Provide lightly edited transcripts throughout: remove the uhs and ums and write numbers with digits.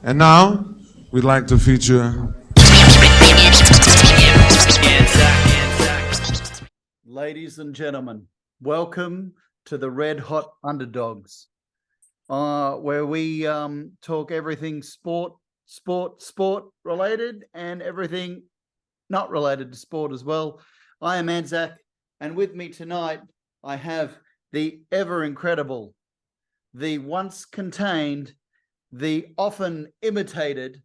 And now, we'd like to feature. Ladies and gentlemen, welcome to the Red Hot Underdogs, where we talk everything sport related and everything not related to sport as well. I am Anzac, and with me tonight, I have the ever incredible, the once contained, the often imitated,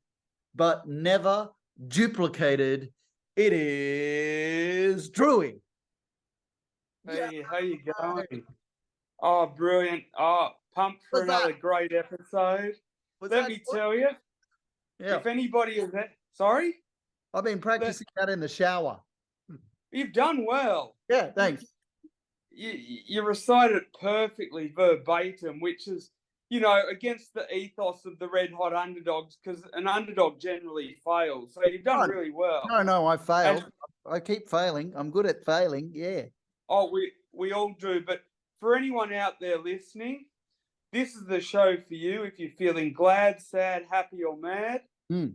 but never duplicated. It is Drewy. Hey, how you going? Oh, brilliant. Oh, pumped for What's another that? great episode. Let me tell you, Yeah, if anybody is there, sorry, I've been practicing that in the shower. you've done well. Yeah, thanks. You recite it perfectly verbatim, which is, against the ethos of the Red Hot Underdogs, because an underdog generally fails. So you've done really well. No, I failed. I keep failing. I'm good at failing. Yeah. Oh, we all do. But for anyone out there listening, this is the show for you. If you're feeling glad, sad, happy, or mad,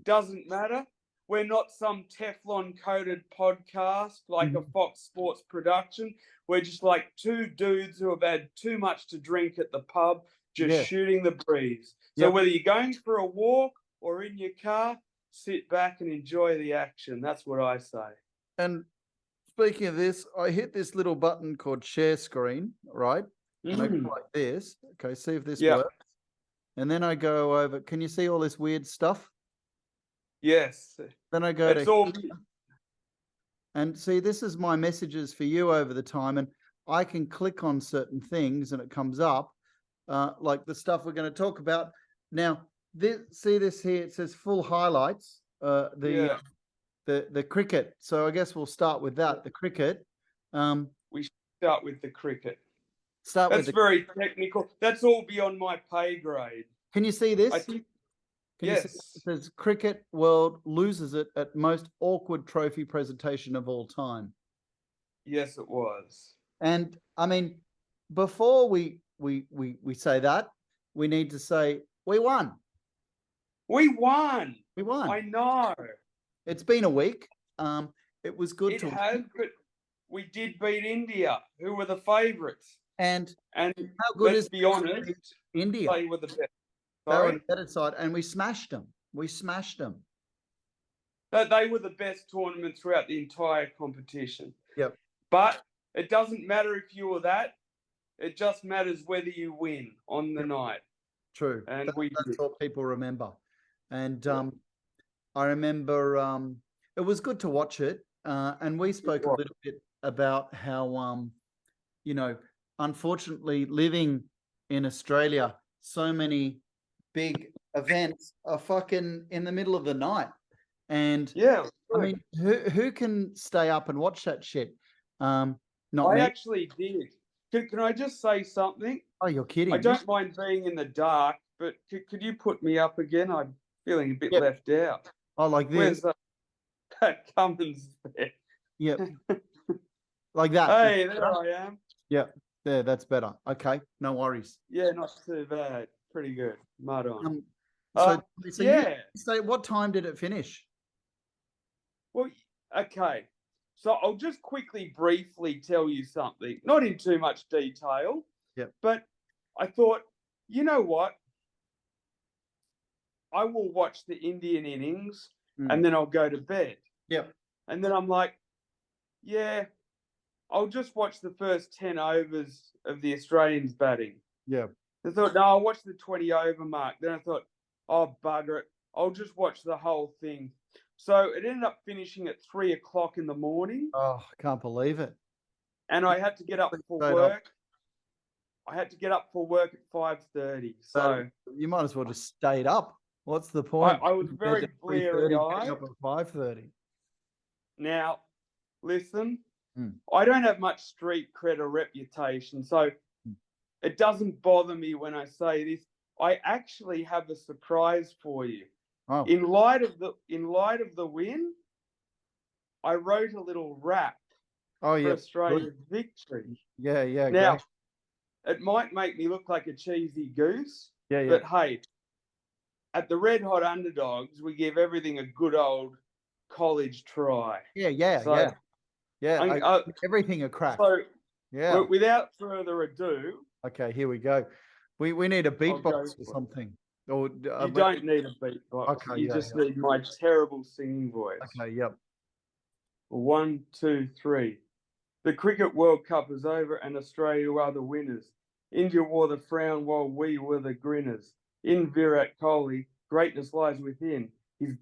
doesn't matter. We're not some Teflon-coated podcast like a Fox Sports production. We're just like two dudes who have had too much to drink at the pub, just shooting the breeze. So whether you're going for a walk or in your car, sit back and enjoy the action. That's what I say. And speaking of this, I hit this little button called share screen, right? And I go like this. Okay, see if this works. And then I go over. Can you see all this weird stuff? Yes. Then I go and see, this is my messages for you over the time. And I can click on certain things and it comes up, like the stuff we're going to talk about. Now, see this here? It says full highlights, the cricket. So I guess we'll start with that, the cricket. We start with the cricket. That's very technical. That's all beyond my pay grade. Can you see this? Yes. It says cricket world loses it at most awkward trophy presentation of all time. Yes, it was. And I mean, before we say that, we need to say we won. We won. I know. It's been a week. It was good. It has, but we did beat India, who were the favourites. And how good let's is be honest, India? They were the best. They were the better side, and we smashed them. They were the best tournament throughout the entire competition. Yep. But it doesn't matter if you were that. It just matters whether you win on the night. True. And that's what people remember. And I remember it was good to watch it. And we spoke a little bit about how, unfortunately, living in Australia, so many big events are fucking in the middle of the night. And I mean, who can stay up and watch that shit? Not me. Actually did. Can I just say something? Oh, you're kidding. I don't mind being in the dark, but could you put me up again? I'm feeling a bit left out. Oh, like this. Where's that Cummins there? Yep. Like that. Hey, there I am. Yep. There, that's better. Okay, no worries. Yeah, not too bad. Pretty good. Mud on. So what time did it finish? Well, okay. So I'll just quickly, briefly tell you something, not in too much detail. Yep. But I thought, you know what? I will watch the Indian innings and then I'll go to bed. Yep. And then I'm like, I'll just watch the first 10 overs of the Australians batting. Yeah. I thought, no, I'll watch the 20 over mark. Then I thought, oh, bugger it. I'll just watch the whole thing. So it ended up finishing at 3 o'clock in the morning. Oh, I can't believe it. And I had to get up for work. I had to get up for work at 5:30. So you might as well just stayed up. What's the point? I was very bleary-eyed. Up at 5:30. Now, listen, I don't have much street cred or reputation, so it doesn't bother me when I say this. I actually have a surprise for you. Oh. In light of the win, I wrote a little rap for Australia's victory. Yeah. Now, it might make me look like a cheesy goose, but hey, at the Red Hot Underdogs, we give everything a good old college try. Yeah. Everything a crack. So, yeah. without further ado, Okay, here we go. We need a go beatbox or for it. something. Or You don't need a beatbox. Okay, you just need my terrible singing voice. Okay, yep. 1, 2, 3. The Cricket World Cup is over and Australia are the winners. India wore the frown while we were the grinners. In Virat Kohli, greatness lies within. His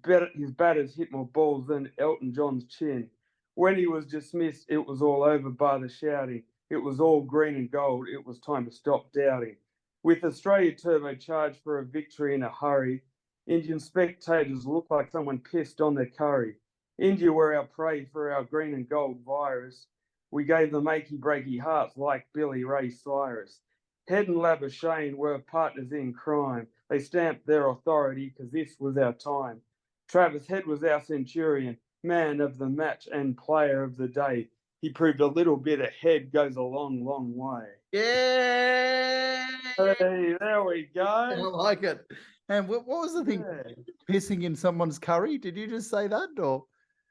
batters hit more balls than Elton John's chin. When he was dismissed, it was all over by the shouting. It was all green and gold. It was time to stop doubting. With Australia turbocharged for a victory in a hurry, Indian spectators looked like someone pissed on their curry. India were our prey for our green and gold virus. We gave them achy breaky hearts like Billy Ray Cyrus. Head and Labuschagne were partners in crime. They stamped their authority because this was our time. Travis Head was our centurion, man of the match and player of the day. He proved a little bit ahead goes a long, long way. Yeah. Hey, there we go. I like it. And what was the thing? Yeah. Pissing in someone's curry? Did you just say that, or?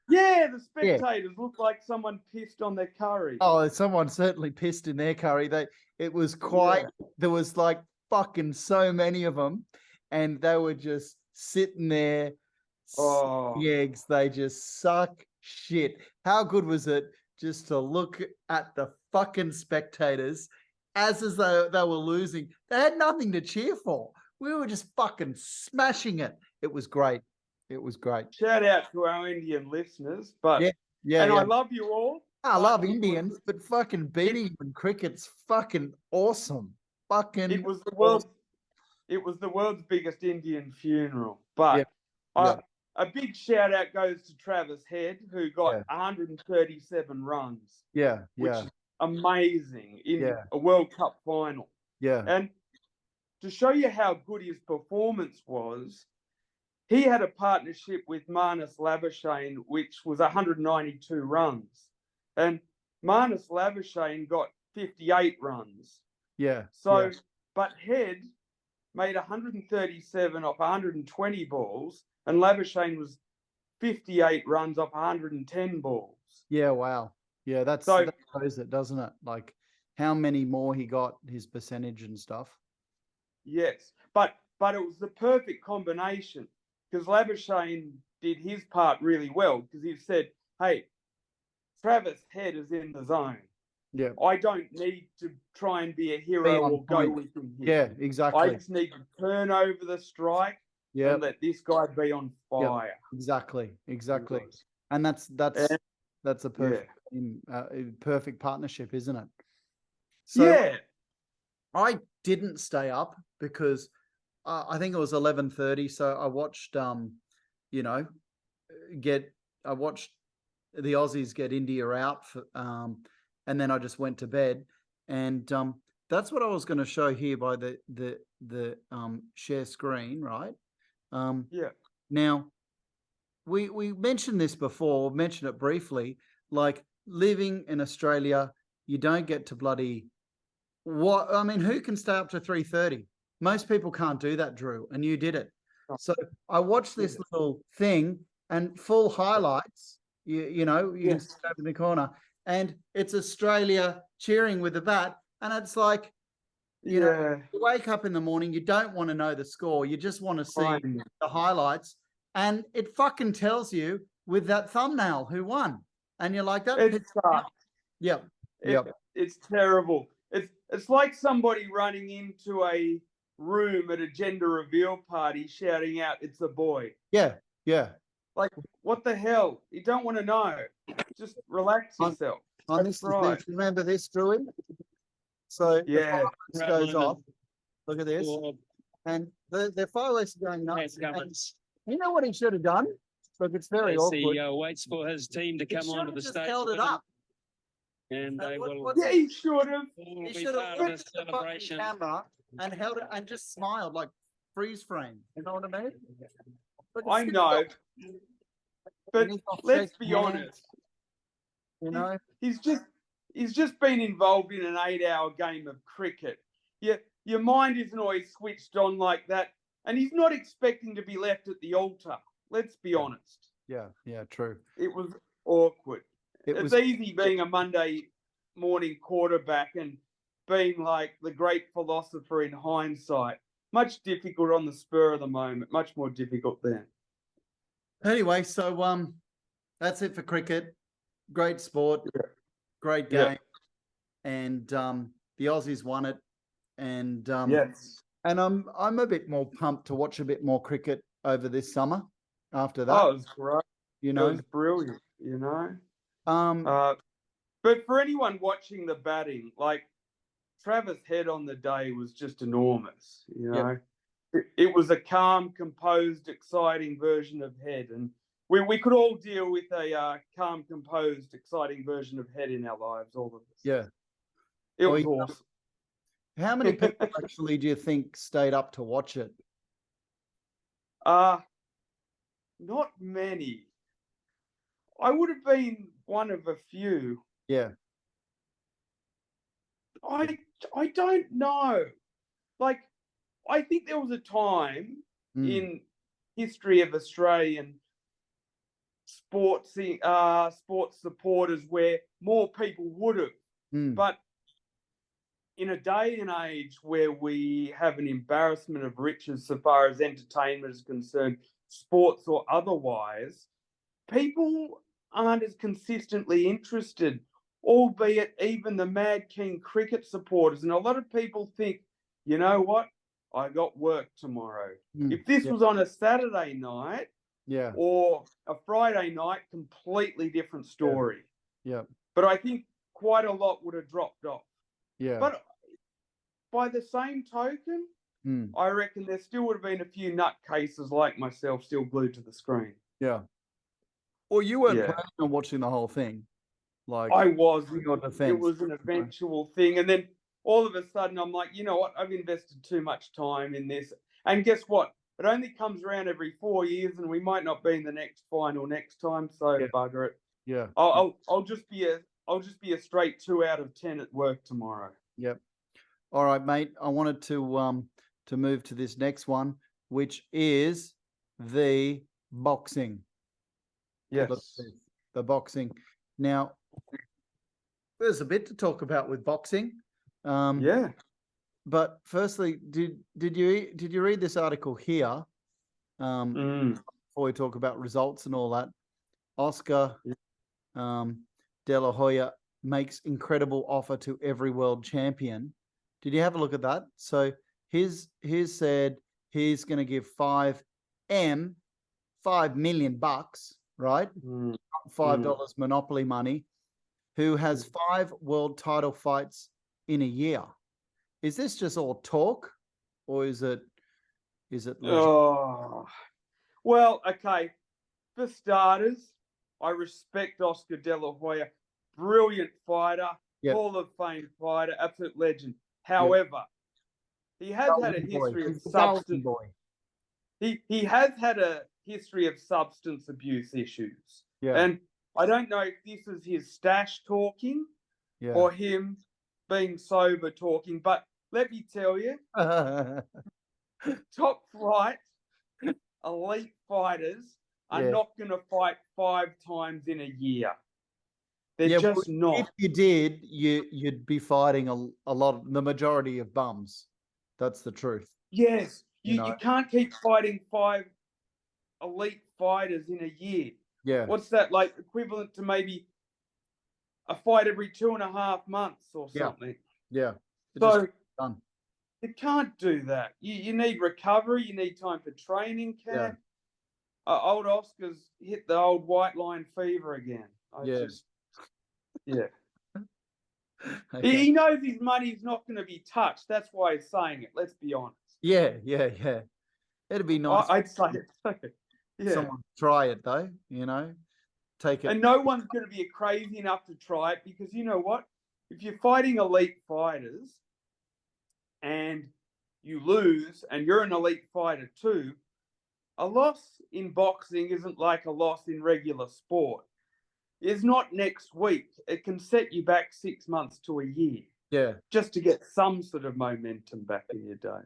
Yeah, the spectators look like someone pissed on their curry. Oh, someone certainly pissed in their curry. It was quite. There was like fucking so many of them, and they were just sitting there. Eggs. They just suck shit. How good was it just to look at the fucking spectators as though they were losing? They had nothing to cheer for. We were just fucking smashing it. It was great. It was great. Shout out to our Indian listeners, but I love you all. I love Indians, but fucking beating them in cricket's fucking awesome. It was the world's biggest Indian funeral. But a big shout out goes to Travis Head, who got 137 runs. Which is amazing in a World Cup final. And to show you how good his performance was, he had a partnership with Marnus Labuschagne, which was 192 runs. And Marnus Labuschagne got 58 runs. But Head made 137 off 120 balls, and Labuschagne was 58 runs off 110 balls. Yeah, wow. Yeah, that shows it, doesn't it? Like how many more he got, his percentage and stuff. Yes, but it was the perfect combination because Labuschagne did his part really well because he said, hey, Travis Head is in the zone. Yeah. I don't need to try and be a hero or go with him here. Yeah, exactly. I just need to turn over the strike and let this guy be on fire. Exactly. And that's a perfect partnership, isn't it? So I didn't stay up because I think it was 11:30. So I watched, I watched the Aussies get India out, and then I just went to bed. And that's what I was going to show here by the share screen, right? Now, we mentioned this before, mentioned it briefly. Like living in Australia, you don't get to who can stay up to 3:30? Most people can't do that, Drew, and you did it. So I watched this little thing and full highlights. You can sit over in the corner, and it's Australia cheering with the bat, and it's like, you wake up in the morning, you don't want to know the score, you just want to see the highlights, and it fucking tells you with that thumbnail who won, and you're like that. It's terrible. It's like somebody running into a room at a gender reveal party shouting out, "It's a boy." Like, what the hell? You don't want to know. Just relax yourself. Remember this, Drewy? So the fireworks goes off. Look at this. And the fireworks are going nuts. You know what he should have done? Look, it's very awkward. The CEO waits for his team to come onto the stage. Held it up. And they will. He should have. He should have looked at the fucking camera and held it and just smiled like freeze frame. You know what I mean? I know. But let's be honest. He's just been involved in an 8-hour game of cricket. Your mind isn't always switched on like that And he's not expecting to be left at the altar. Let's be honest. Yeah, true. It was awkward. It's was easy being a Monday morning quarterback and being like the great philosopher in hindsight. Much difficult on the spur of the moment. Much more difficult then. Anyway, so that's it for cricket. Great sport, great game, and the Aussies won it. And Yes. and I'm a bit more pumped to watch a bit more cricket over this summer. After that, Oh, it was great. you know, It was brilliant. You know. um, But for anyone watching the batting, like Travis Head on the day was just enormous. You know, it was a calm, composed, exciting version of Head, and we could all deal with a calm, composed, exciting version of Head in our lives, all of us. Yeah, it was awesome. How many people actually do you think stayed up to watch it? Not many. I would have been one of a few. Yeah. I don't know. Like, I think there was a time in history of Australian sports supporters where more people would have. But in a day and age where we have an embarrassment of riches so far as entertainment is concerned, sports or otherwise, people aren't as consistently interested, albeit even the mad keen cricket supporters. And a lot of people think, you know what? I got work tomorrow. If this was on a Saturday night or a Friday night, completely different story. Yeah. But I think quite a lot would have dropped off. Yeah. But by the same token, I reckon there still would have been a few nutcases like myself still glued to the screen. Yeah. Well, you weren't planning on watching the whole thing. Like I was. Defense, it was an eventual thing. And then all of a sudden I'm like, you know what? I've invested too much time in this. And guess what? It only comes around every 4 years and we might not be in the next final next time. So bugger it. Yeah. I'll just be a straight 2 out of 10 at work tomorrow. Yep. All right, mate. I wanted to move to this next one, which is the boxing. Yes. The boxing. Now, there's a bit to talk about with boxing. But firstly, did you read this article here? Before we talk about results and all that, Oscar De La Hoya makes incredible offer to every world champion. Did you have a look at that? So he's said he's going to give $5 million, right? $5 monopoly money, who has 5 world title fights in a year. Is this just all talk, or is it legit? Oh, well, okay. For starters, I respect Oscar De La Hoya, brilliant fighter, Hall of Fame fighter, absolute legend. However, he has had a history of substance. He has had a history of substance abuse issues. And I don't know if this is his stash talking or him being sober talking, but let me tell you, top flight elite fighters are not going to fight 5 times in a year. They're just not. If you did, you'd be fighting a lot, the majority of bums. That's the truth. Yes, you can't keep fighting 5 elite fighters in a year. Yeah. What's that, like equivalent to maybe a fight every 2.5 months or something? Yeah. So you can't do that. You need recovery. You need time for training camp. Old Oscar's hit the old white line fever again. He knows his money's not going to be touched. That's why he's saying it. Let's be honest. Yeah. It'd be nice. I'd say it. Someone try it though. Take it. And no one's going to be crazy enough to try it, because you know what? If you're fighting elite fighters and you lose and you're an elite fighter too, a loss in boxing isn't like a loss in regular sport. It's not next week. It can set you back 6 months to a year. Yeah. Just to get some sort of momentum back in your day.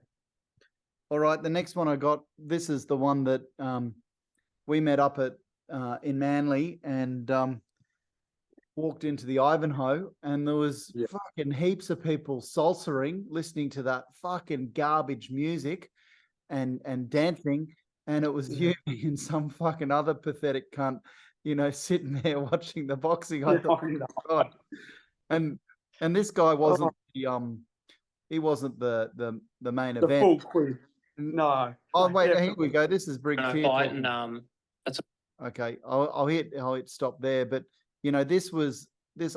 All right, the next one I got, this is the one that we met up at in Manly and walked into the Ivanhoe, and there was fucking heaps of people salsering, listening to that fucking garbage music and dancing, and it was you and some fucking other pathetic cunt, you know, sitting there watching the boxing. I thought, oh, God. And this guy wasn't he wasn't the main The event. full quiz. No. Oh wait, here definitely. we go. This is Brig Fear fight talking. and Okay, I'll hit stop there. But you know, this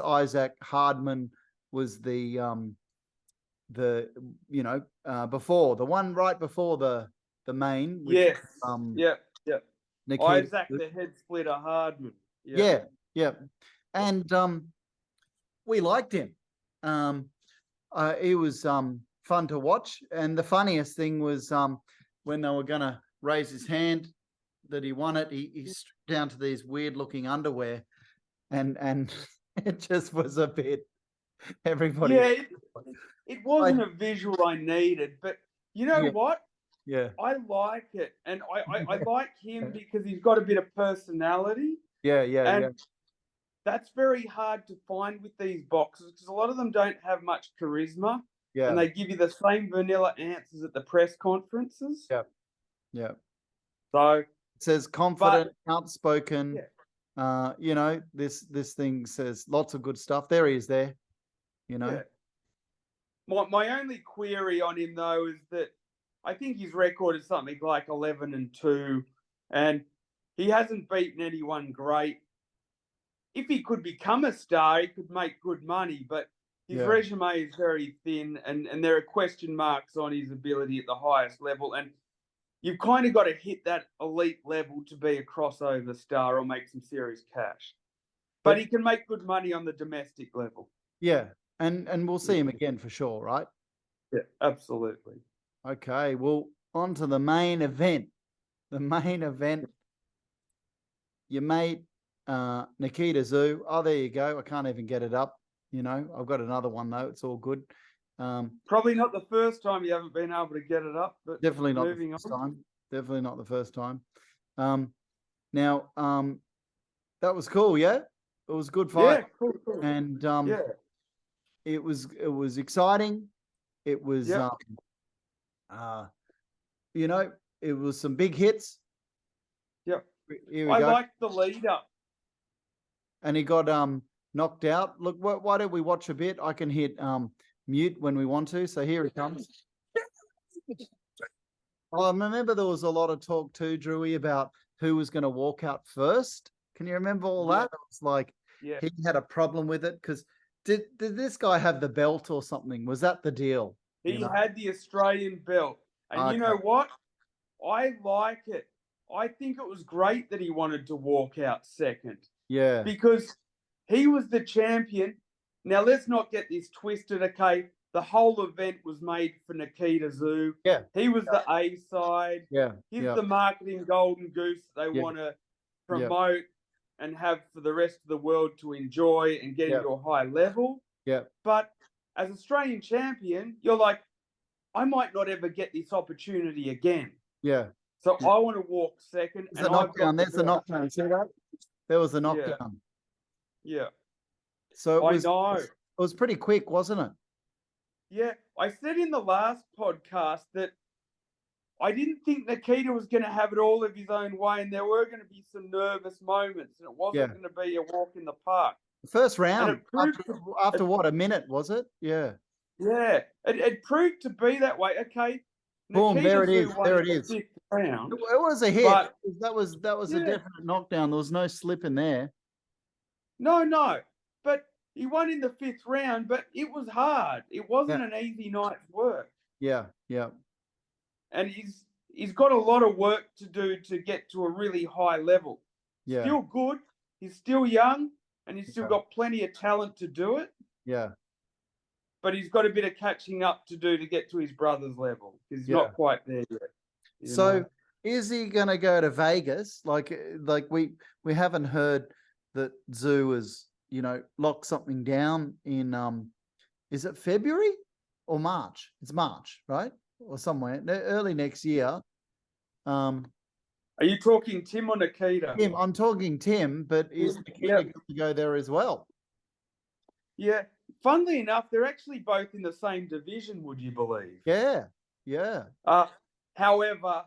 Isaac Hardman was the you know before the one right before the main. Which, Yes. Yep. Isaac the head splitter Hardman. Yeah. And we liked him. He was fun to watch, and the funniest thing was when they were gonna raise his hand that he won it, he stripped down to these weird looking underwear, and it just was a bit everybody. Yeah, it wasn't a visual I needed, but you know what? Yeah, I like it, and I like him because he's got a bit of personality. Yeah. That's very hard to find with these boxers because a lot of them don't have much charisma. Yeah. And they give you the same vanilla answers at the press conferences. Yeah. So it says confident, outspoken. You know, this thing says lots of good stuff. There he is there. You know. Yeah. My only query on him though is that I think his record is something like 11-2, and he hasn't beaten anyone great. If he could become a star, he could make good money, but his resume is very thin, and there are question marks on his ability at the highest level. And you've kind of got to hit that elite level to be a crossover star or make some serious cash. But he can make good money on the domestic level. Yeah, and we'll see him again for sure, right? Yeah, absolutely. Okay, well, on to the main event. The main event, your mate, Nikita Zoo. Oh, there you go. I can't even get it up. You know, I've got another one though. It's all good. Probably not the first time you haven't been able to get it up, but definitely not the first time. Definitely not the first time. Now, that was cool. Yeah, it was a good fight. Yeah, cool. And it was exciting. It was you know, it was some big hits. Yep. Here we I go. liked the lead up. And he got knocked out. Look, why don't we watch a bit? I can hit mute when we want to. So here he comes. I remember there was a lot of talk too, Drewy, about who was going to walk out first. Can you remember all that? It was like he had a problem with it because did this guy have the belt or something? Was that the deal? He had the Australian belt. And you know what? I like it. I think it was great that he wanted to walk out second. Yeah. Because he was the champion. Now, let's not get this twisted, okay? The whole event was made for Nikita Zoo. Yeah. He was the A side. Yeah. He's the marketing golden goose they want to promote and have for the rest of the world to enjoy and get into a high level. Yeah. But as Australian champion, you're like, I might not ever get this opportunity again. Yeah. So I want to walk second. There's a knockdown. There's a knockdown. See that? There was a knockdown. Yeah. So I know. It was pretty quick, wasn't it? Yeah. I said in the last podcast that I didn't think Nikita was going to have it all of his own way, and there were going to be some nervous moments, and it wasn't going to be a walk in the park. The first round, after what, a minute, was it? Yeah. Yeah. It proved to be that way. Okay. Boom, Nikita there it is. There it the is. fifth round, it was a hit. but That was a definite knockdown. There was no slip in there. No. But he won in the fifth round, but it was hard. It wasn't an easy night's work. Yeah. And he's got a lot of work to do to get to a really high level. Yeah. Still good. He's still young, and he's still got plenty of talent to do it. Yeah. But he's got a bit of catching up to do to get to his brother's level because he's not quite there yet. So is he going to go to Vegas? Like we haven't heard that Zoo has, locked something down in, is it February or March? It's March, right? or somewhere early next year. Are you talking Tim or Nikita? Tim, I'm talking Tim, but is Nikita going to go there as well? Yeah. Funnily enough, they're actually both in the same division, would you believe? Yeah. However,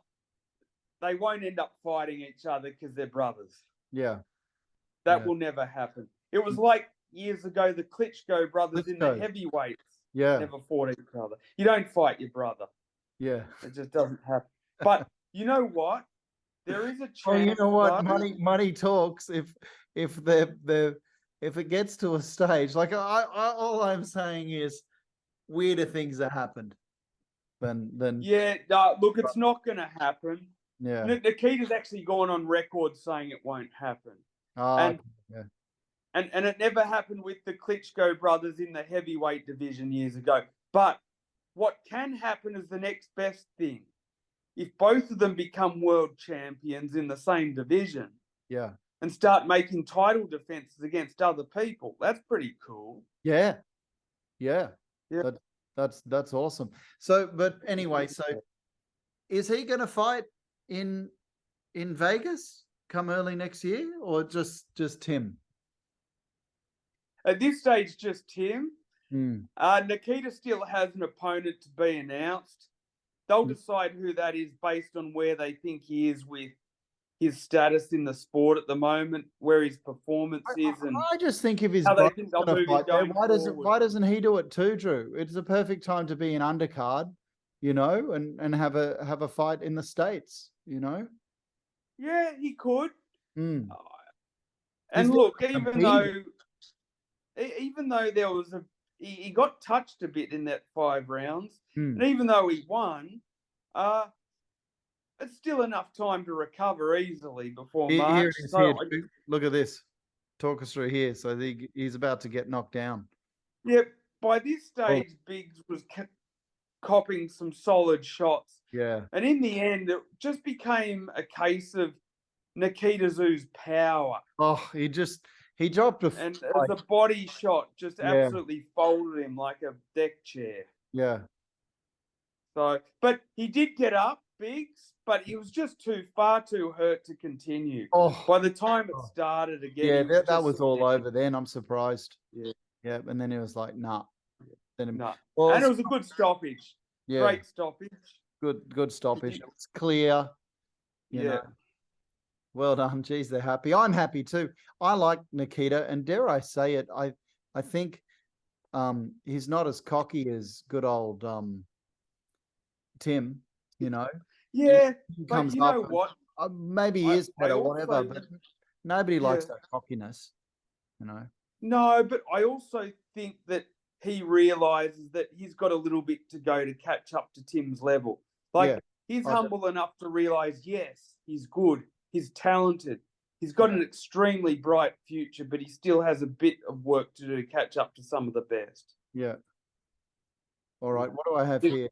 they won't end up fighting each other because they're brothers. Yeah. That will never happen. It was like years ago, the Klitschko brothers in the heavyweights never fought each other. You don't fight your brother. Yeah. It just doesn't happen. But you know what? There is a chance. Well, you know what? Money talks. If it gets to a stage, like all I'm saying is weirder things have happened than look, it's not going to happen. Yeah. Nikita's actually gone on record saying it won't happen. And it never happened with the Klitschko brothers in the heavyweight division years ago. But what can happen is the next best thing. If both of them become world champions in the same division, and start making title defenses against other people, that's pretty cool. Yeah. That's awesome. So, but anyway, so is he going to fight in Vegas come early next year, or just Tim? At this stage, just Tim. Nikita still has an opponent to be announced. They'll decide who that is based on where they think he is with his status in the sport at the moment, where his performance is, and I just think if his brother's going to fight there, why doesn't he do it too, Drew? It's a perfect time to be an undercard, and have a fight in the States, Yeah, he could. Mm. And look, even though there was he got touched a bit in that 5 rounds, and even though he won, it's still enough time to recover easily before March. Look at this. Talk us through here. So he's about to get knocked down. Yeah, by this stage, Biggs was copping some solid shots. Yeah. And in the end, it just became a case of Nikita Zoo's power. Oh, he dropped and the body shot just absolutely folded him like a deck chair. Yeah. So, but he did get up, Biggs, but he was just far too hurt to continue. Oh, by the time it started again, that was all over. Then I'm surprised. Yeah, and then he was like, "Nah." Well, and it was a good stoppage. Yeah, great stoppage. Good stoppage. It was clear. You know. Well done. Geez, they're happy. I'm happy too. I like Nikita, and dare I say it, I think he's not as cocky as good old Tim, Yeah, he but comes you know up what? Maybe he is better, whatever, but nobody likes that cockiness, No, but I also think that he realizes that he's got a little bit to go to catch up to Tim's level. He's humble enough to realize, yes, he's good. He's talented. He's got an extremely bright future, but he still has a bit of work to do to catch up to some of the best. Yeah. All right. What do I have here?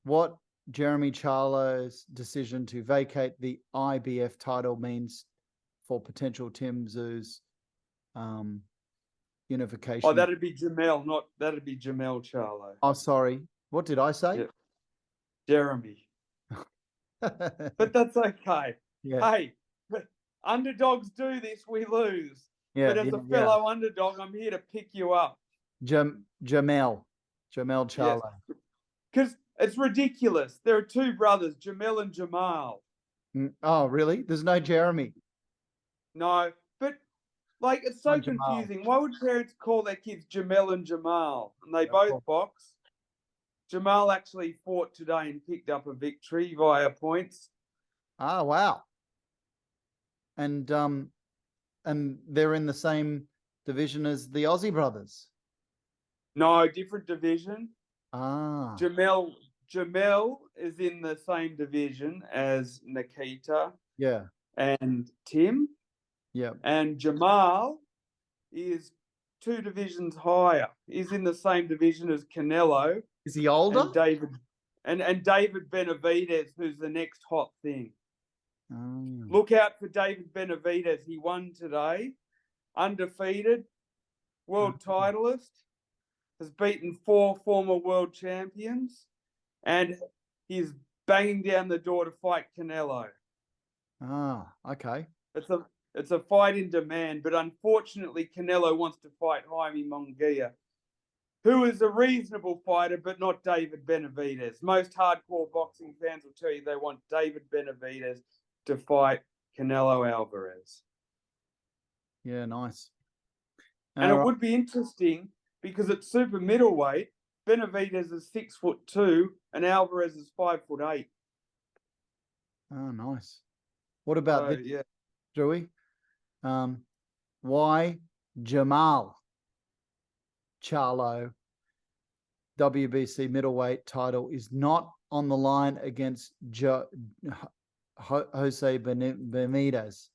What Jeremy Charlo's decision to vacate the IBF title means for potential Tim Zoo's unification? Oh, that'd be Jamel Charlo. Oh, sorry. What did I say? Yeah. Jeremy. But that's okay. Yeah. Hey, underdogs do this, we lose. Yeah, but as a fellow underdog, I'm here to pick you up. Jamel Charlo. Because it's ridiculous. There are 2 brothers, Jamel and Jamal. Oh, really? There's no Jeremy? No, but it's so confusing. Why would parents call their kids Jamel and Jamal? And they both box. Jamal actually fought today and picked up a victory via points. Ah, wow. And they're in the same division as the Aussie brothers. No, different division. Ah. Jamel is in the same division as Nikita. Yeah. And Tim. Yeah. And Jamal is 2 divisions higher. He's in the same division as Canelo. Is he older? And David Benavidez, who's the next hot thing. Oh. Look out for David Benavidez. He won today, undefeated, world titleist, has beaten 4 former world champions, and he's banging down the door to fight Canelo. Ah, okay. It's a fight in demand, but unfortunately, Canelo wants to fight Jaime Munguia, who is a reasonable fighter, but not David Benavidez. Most hardcore boxing fans will tell you they want David Benavidez to fight Canelo Alvarez. Yeah, nice. And All it right. would be interesting because at super middleweight, Benavidez is 6'2" and Alvarez is 5'8". Oh, nice. What about So, this, yeah. Drewy? Why Jamal Charlo WBC middleweight title is not on the line against Jose Benitez?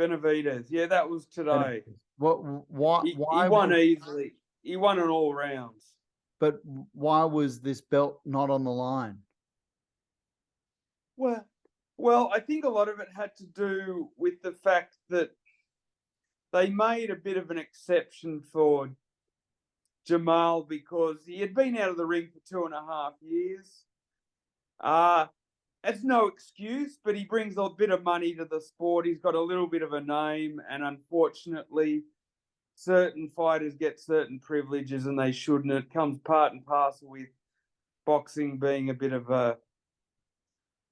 Benavidez. Yeah, that was today. Why He won was, easily. He won in all rounds. but why was this belt not on the line? Well, I think a lot of it had to do with the fact that they made a bit of an exception for Jamal because he had been out of the ring for 2.5 years. It's no excuse, but he brings a bit of money to the sport. He's got a little bit of a name, and unfortunately, certain fighters get certain privileges and they shouldn't. It comes part and parcel with boxing being a bit of a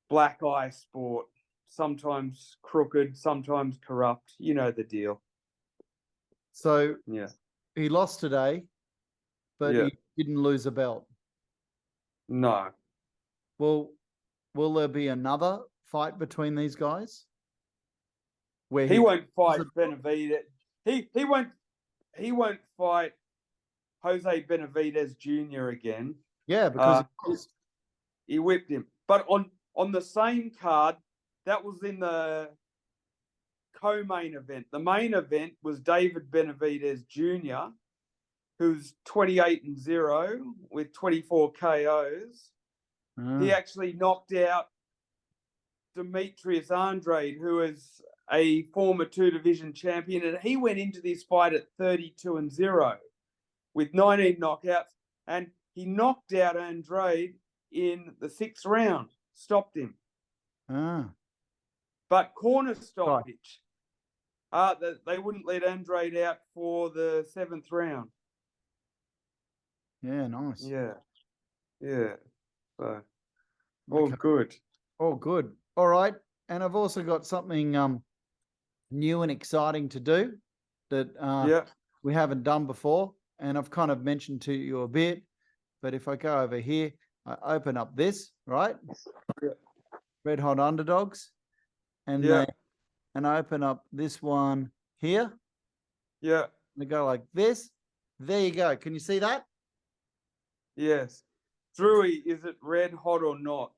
black eye sport, sometimes crooked, sometimes corrupt. You know the deal. So Yeah. he lost today, but Yeah. he didn't lose a belt. No. Well, will there be another fight between these guys? Where He won't fight Benavidez. He won't fight Jose Benavidez Jr. again. Yeah, because he whipped him. But on the same card, that was in the co-main event. The main event was David Benavidez Jr., who's 28-0 with 24 KOs. He actually knocked out Demetrius Andrade, who is a former 2-division champion, and he went into this fight at 32-0 with 19 knockouts, and he knocked out Andrade in the 6th round, stopped him. But corner stoppage. They wouldn't let Andrade out for the 7th round. Yeah, nice. Yeah. So, all good. All good. All right. And I've also got something new and exciting to do that we haven't done before. And I've kind of mentioned to you a bit, but if I go over here, I open up this, right? Yeah. Red Hot Underdogs. And I open up this one here. Yeah. And I go like this. There you go. Can you see that? Yes. Drewy, is it red hot or not?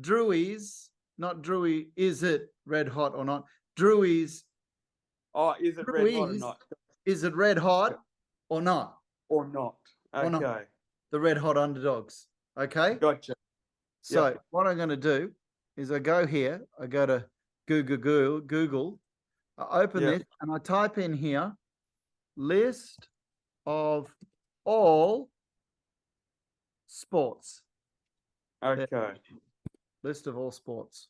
Drewy's, not Drewy, is it red hot or not? Drewy's. Oh, is it red hot or not? Is it red hot or not? Or not. Okay. Or not. The Red Hot Underdogs. Okay. Gotcha. So what I'm going to do is I go here, I go to Google, I open this and I type in here, list of all sports. Okay. There. List of all sports.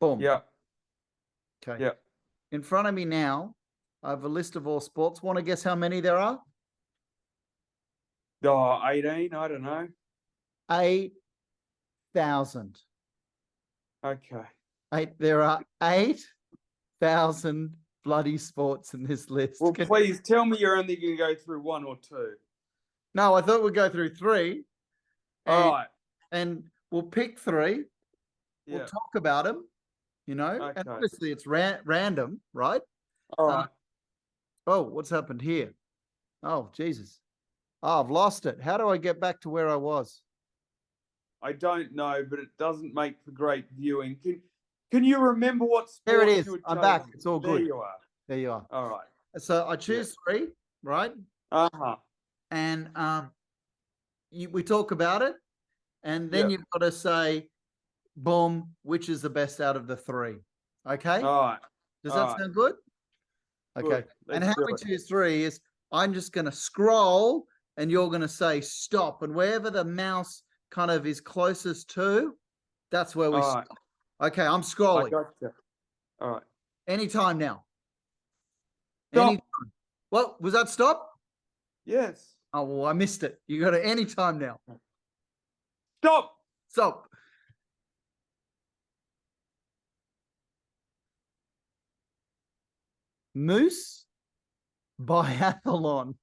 Boom. Yeah. Okay. Yeah. In front of me now, I have a list of all sports. Want to guess how many there are? 18, I don't know. 8,000. Okay. There are 8,000 bloody sports in this list. Well, please tell me you're only going to go through 1 or 2. No, I thought we'd go through 3. All right. And we'll pick 3. Yeah. We'll talk about them, you know. Okay. And obviously it's random, right? All right. Oh, what's happened here? Oh, Jesus. Oh, I've lost it. How do I get back to where I was? I don't know, but it doesn't make for great viewing. Can you remember what sport? There it is. You I'm back. It's all good. There you are. There you are. All right. So I choose 3, right? Uh-huh. And we talk about it, and then you've got to say, boom, which is the best out of the 3. Okay? All right. Does that sound good? Okay. And how we choose 3 is I'm just going to scroll and you're going to say stop. And wherever the mouse kind of is closest to, that's where we All right. stop. Okay, I'm I scrolling. gotcha. All right. Anytime now. Stop. Anytime. What was that? Stop? Yes. Oh, well, I missed it. You got it anytime now. Stop. Stop. Moose biathlon.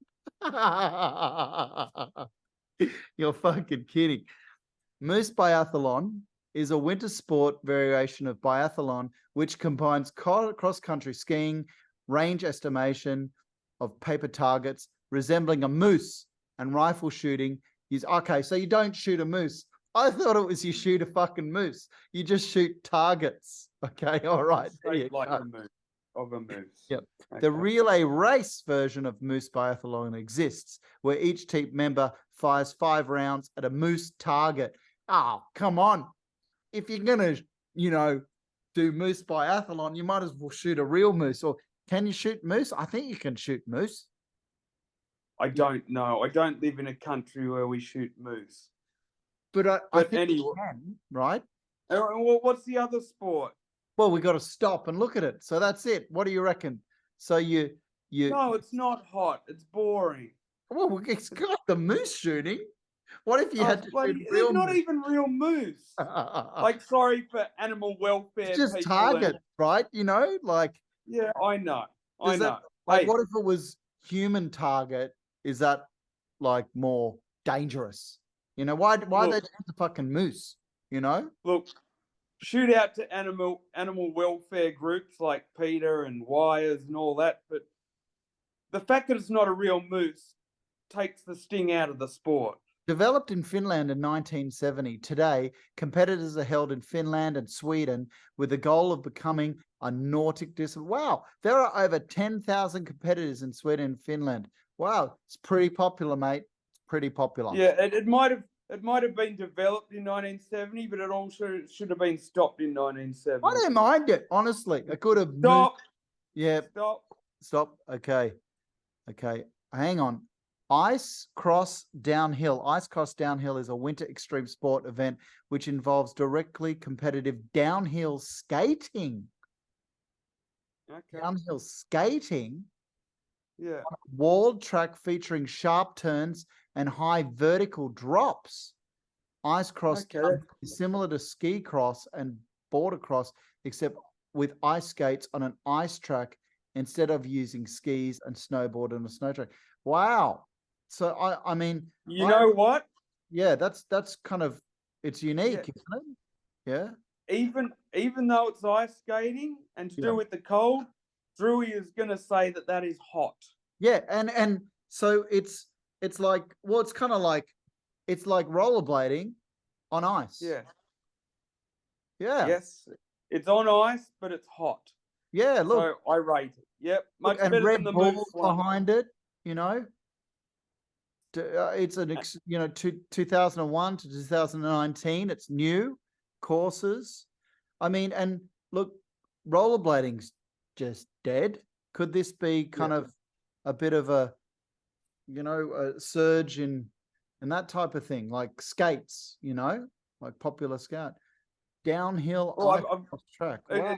You're fucking kidding. Moose biathlon is a winter sport variation of biathlon, which combines cross-country skiing, range estimation of paper targets, resembling a moose, and rifle shooting. Okay, so you don't shoot a moose. I thought it was you shoot a fucking moose. You just shoot targets. Okay, all right. Shaped like a moose. Of a moose. Yep. Okay. The relay race version of Moose Biathlon exists, where each team member fires 5 rounds at a moose target. Oh, come on. If you're going to, do Moose Biathlon, you might as well shoot a real moose. Or can you shoot moose? I think you can shoot moose. I don't know. I don't live in a country where we shoot moose. But I think anyway, you can, right? Well, what's the other sport? Well, we got to stop and look at it. So that's it. What do you reckon? So you. No, it's not hot. It's boring. Well, it's got the moose shooting. What if you had to shoot real They're not moose? even real moose. Like, sorry for animal welfare. It's just people target, and- right? Like. Yeah, I know. I Is know. that, like, Hey, what if it was human target? Is that like more dangerous? Why they Look. choose the fucking moose? look, shoot out to animal welfare groups like PETA and Wires and all that, but the fact that it's not a real moose takes the sting out of the sport. Developed in Finland in 1970, today competitors are held in Finland and Sweden with the goal of becoming a Nordic discipline. Wow, there are over 10,000 competitors in Sweden and Finland. Wow, it's pretty popular, mate. It's pretty popular. Yeah, it might have been developed in 1970, but it all should have been stopped in 1970. I don't mind it, honestly. It could have Stop. Yeah. Stop. Okay. Hang on. Ice cross downhill. Ice cross downhill is a winter extreme sport event which involves directly competitive downhill skating. Okay. Downhill skating, Yeah. walled track featuring sharp turns and high vertical drops. Ice cross Okay. is similar to ski cross and border cross, except with ice skates on an ice track instead of using skis and snowboard on a snow track. Wow. So I mean, You know what? Yeah, that's kind of, it's unique, Yeah. isn't it? Yeah. Even though it's ice skating and to do with the cold, Drewy is gonna say that is hot. Yeah, and so it's like, well, it's kind of like, it's like rollerblading on ice. Yeah. Yeah. Yes. It's on ice, but it's hot. Yeah, look. So I rate it. Yep. Much And better Red than the Bull moose one. behind it, It's an 2001 to 2019. It's new courses. I mean, and look, rollerblading's just dead. Could this be kind of a bit of a surge in that type of thing, like skates, like popular skate, downhill track. Wow.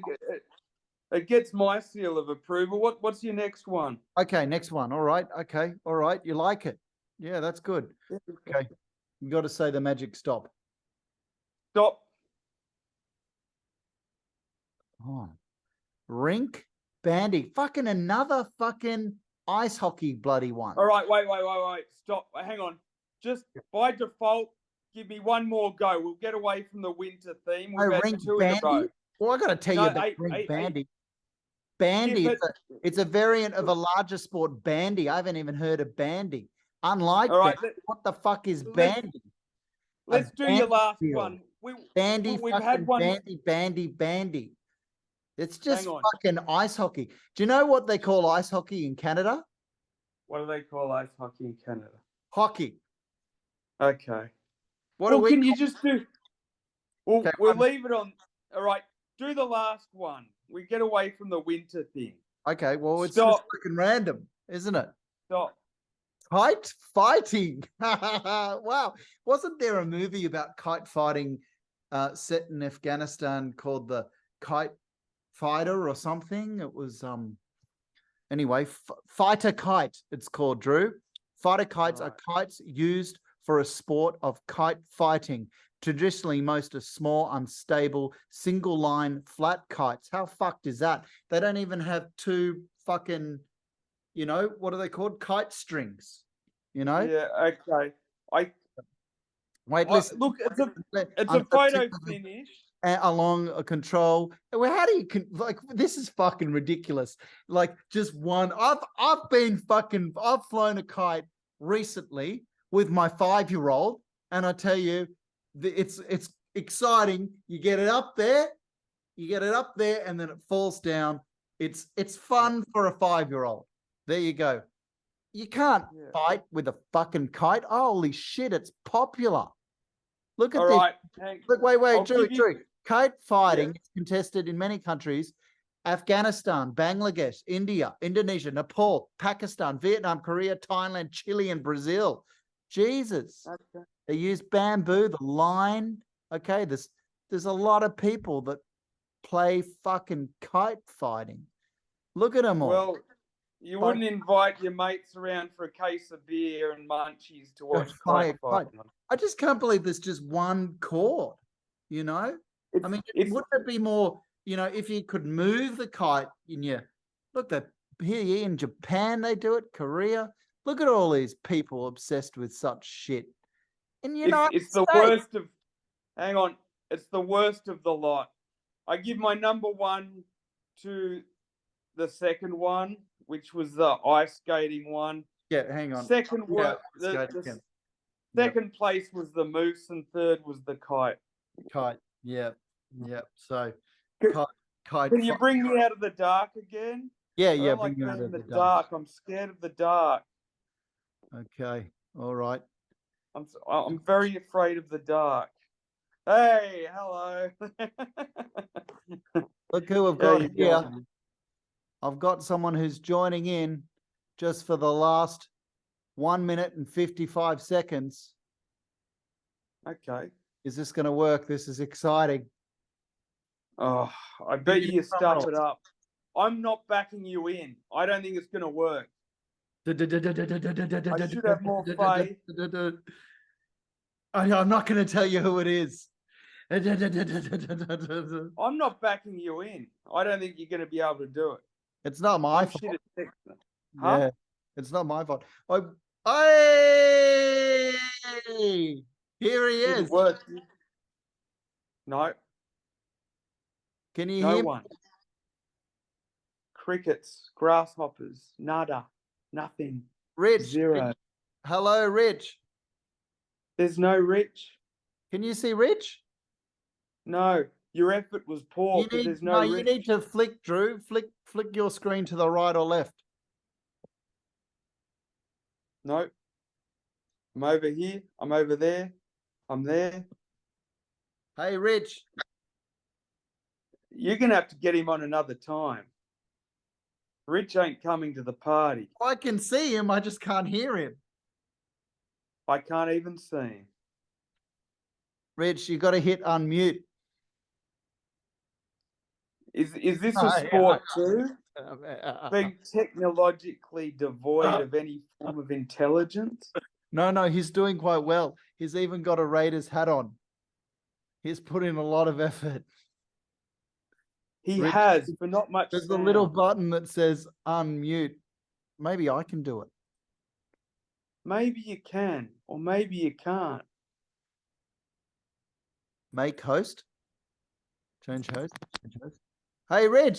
It gets my seal of approval. What's your next one? Okay, next one. All right. Okay. All right. You like it? Yeah, that's good. Okay. You got to say the magic stop. Stop. Oh. Rink bandy. Fucking another fucking ice hockey bloody one. All right. Wait. Stop. Hang on. Just by default, give me one more go. We'll get away from the winter theme. We've had rink 2 in a row. bandy? Well, I got to tell you about rink bandy. Bandy, it's a variant of a larger sport, bandy. I haven't even heard of bandy. Unlike bandy, what the fuck is bandy? Let's do your last one. Bandy, we've fucking had one. bandy. It's just fucking ice hockey. Do you know what they call ice hockey in Canada? What do they call ice hockey in Canada? Hockey. Okay. What can you just do? We'll leave it on. All right. Do the last one. We get away from the winter thing. Okay. Well, it's just fucking random, isn't it? Stop. Kite fighting. Wow. Wasn't there a movie about kite fighting set in Afghanistan called The Kite Fighter or something? It was anyway, fighter kite, it's called, Drew. Fighter kites are kites used for a sport of kite fighting. Traditionally, most are small, unstable, single line, flat kites. How fucked is that? They don't even have two fucking, you know, what are they called? Kite strings, you know? Yeah, okay. Wait, listen. Look, it's a photo finish. Along a control. Well, how do you like? This is fucking ridiculous. Like just one. I've flown a kite recently with my 5-year-old, and I tell you, it's exciting. You get it up there, and then it falls down. It's fun for a 5-year-old. There you go. You can't fight with a fucking kite. Holy shit, it's popular. Look at All this. right. Look, wait, Drew. you- Kite fighting is contested in many countries: Afghanistan, Bangladesh, India, Indonesia, Nepal, Pakistan, Vietnam, Korea, Thailand, Chile, and Brazil. Jesus. Okay. They use bamboo, the line. Okay, there's a lot of people that play fucking kite fighting. Look at them all. Well, you wouldn't invite your mates around for a case of beer and munchies to watch kite fighting. I just can't believe there's just one chord, you know? I mean, wouldn't it be more, you know, if you could move the kite in your, look, that here in Japan, they do it, Korea. Look at all these people obsessed with such shit. And it's the worst of, hang on, it's the worst of the lot. I give my number one to the second one, which was the ice skating one. Yeah, hang on. Second second place was the moose, and third was the kite. Kite, yeah. So, kite. Can you bring me out of the dark again? Yeah, I don't bring like you out being of in the dark. I'm scared of the dark. Okay, all right. I'm very afraid of the dark. Hey, hello. Look who I've got here. I've got someone who's joining in just for the last 1 minute and 55 seconds. Okay. Is this going to work? This is exciting. Oh, I bet you stuff it up. I'm not backing you in. I don't think it's going to work. I should have more faith. I'm not going to tell you who it is. I'm not backing you in. I don't think you're going to be able to do it. It's not my fault. Huh? Yeah, it's not my fault. Hey, here he is. No. Can you No hear one. Crickets, grasshoppers, nada, nothing. Rich? Zero. Hello, Rich. There's no Rich. Can you see Rich? No, your effort was poor because there's no Rich. You need to flick, Drew. Flick your screen to the right or left. No. I'm over here. I'm over there. I'm there. Hey, Rich. You're going to have to get him on another time. Rich ain't coming to the party. I can see him. I just can't hear him. I can't even see him. Rich, you got to hit unmute. Is this a sport too? Being technologically devoid of any form of intelligence? No, he's doing quite well. He's even got a Raiders hat on. He's put in a lot of effort. He has, but not much. There's a little button that says unmute. Maybe I can do it. Maybe you can, or maybe you can't. Make host. Change host. Hey, Rich.